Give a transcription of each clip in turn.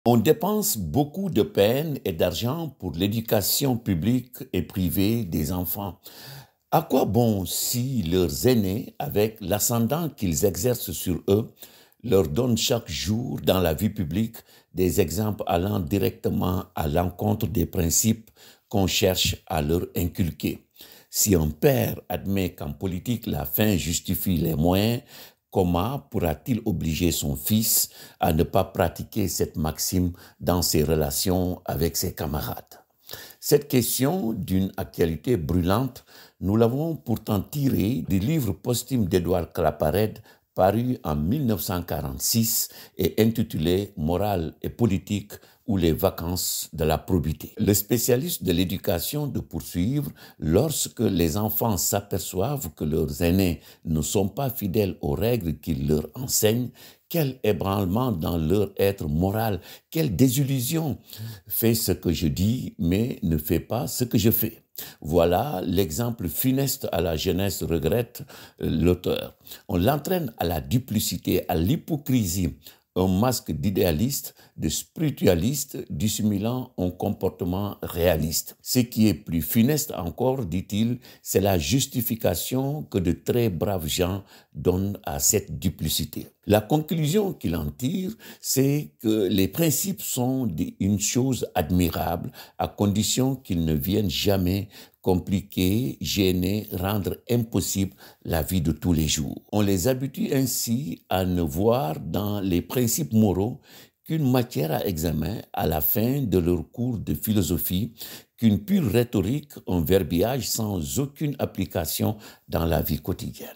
On dépense beaucoup de peine et d'argent pour l'éducation publique et privée des enfants. À quoi bon si leurs aînés, avec l'ascendant qu'ils exercent sur eux, leur donnent chaque jour dans la vie publique des exemples allant directement à l'encontre des principes qu'on cherche à leur inculquer? Si un père admet qu'en politique la fin justifie les moyens, comment pourra-t-il obliger son fils à ne pas pratiquer cette maxime dans ses relations avec ses camarades? Cette question, d'une actualité brûlante, nous l'avons pourtant tirée du livre posthume d'Édouard Claparède, paru en 1946 et intitulé Morale et politique ou les vacances de la probité. Le spécialiste de l'éducation de poursuivre, lorsque les enfants s'aperçoivent que leurs aînés ne sont pas fidèles aux règles qu'ils leur enseignent, quel ébranlement dans leur être moral, quelle désillusion. Fais ce que je dis, mais ne fais pas ce que je fais. Voilà l'exemple funeste à la jeunesse, regrette l'auteur. On l'entraîne à la duplicité, à l'hypocrisie, un masque d'idéaliste, de spiritualiste, dissimulant un comportement réaliste. Ce qui est plus funeste encore, dit-il, c'est la justification que de très braves gens donnent à cette duplicité. La conclusion qu'il en tire, c'est que les principes sont une chose admirable à condition qu'ils ne viennent jamais compliquer, gêner, rendre impossible la vie de tous les jours. On les habitue ainsi à ne voir dans les principes moraux qu'une matière à examen à la fin de leur cours de philosophie, qu'une pure rhétorique, un verbiage sans aucune application dans la vie quotidienne.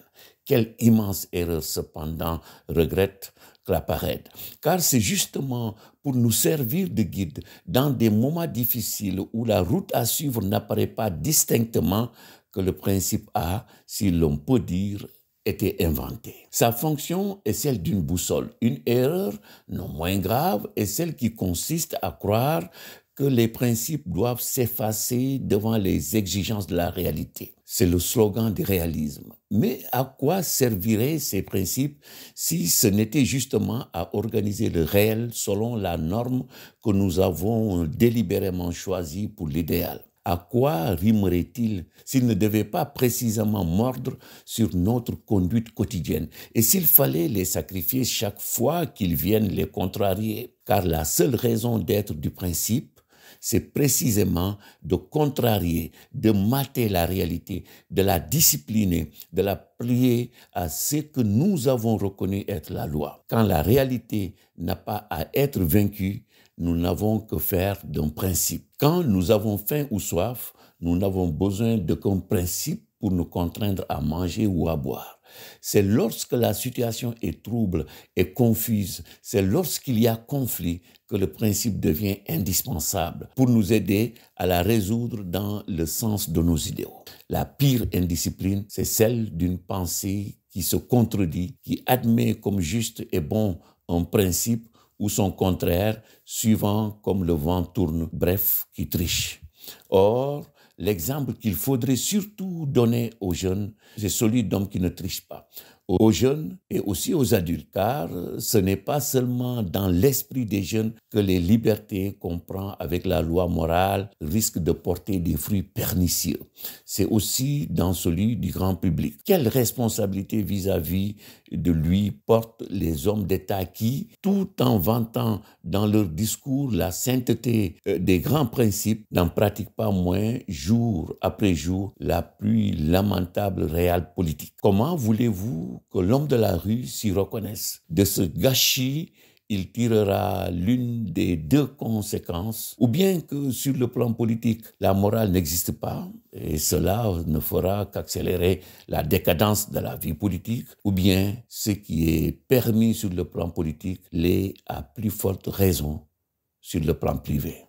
Quelle immense erreur cependant, regrette Claparède, car c'est justement pour nous servir de guide dans des moments difficiles où la route à suivre n'apparaît pas distinctement que le principe A, si l'on peut dire, était inventé. Sa fonction est celle d'une boussole. Une erreur non moins grave est celle qui consiste à croire que les principes doivent s'effacer devant les exigences de la réalité. C'est le slogan du réalisme. Mais à quoi serviraient ces principes si ce n'était justement à organiser le réel selon la norme que nous avons délibérément choisie pour l'idéal? À quoi rimerait-il s'il ne devait pas précisément mordre sur notre conduite quotidienne et s'il fallait les sacrifier chaque fois qu'ils viennent les contrarier? Car la seule raison d'être du principe, c'est précisément de contrarier, de mater la réalité, de la discipliner, de la plier à ce que nous avons reconnu être la loi. Quand la réalité n'a pas à être vaincue, nous n'avons que faire d'un principe. Quand nous avons faim ou soif, nous n'avons besoin d'aucun principe pour nous contraindre à manger ou à boire. C'est lorsque la situation est trouble et confuse, c'est lorsqu'il y a conflit que le principe devient indispensable pour nous aider à la résoudre dans le sens de nos idéaux. La pire indiscipline, c'est celle d'une pensée qui se contredit, qui admet comme juste et bon un principe ou son contraire, suivant comme le vent tourne, bref, qui triche. Or, l'exemple qu'il faudrait surtout donner aux jeunes, c'est celui d'hommes qui ne trichent pas. Aux jeunes et aussi aux adultes, car ce n'est pas seulement dans l'esprit des jeunes que les libertés qu'on prend avec la loi morale risquent de porter des fruits pernicieux. C'est aussi dans celui du grand public. Quelle responsabilité vis-à-vis de lui portent les hommes d'État qui, tout en vantant dans leur discours la sainteté des grands principes, n'en pratiquent pas moins, jour après jour, la plus lamentable réelle politique? Comment voulez-vous que l'homme de la rue s'y reconnaisse? De ce gâchis, il tirera l'une des deux conséquences, ou bien que sur le plan politique, la morale n'existe pas, et cela ne fera qu'accélérer la décadence de la vie politique, ou bien ce qui est permis sur le plan politique l'est à plus forte raison sur le plan privé.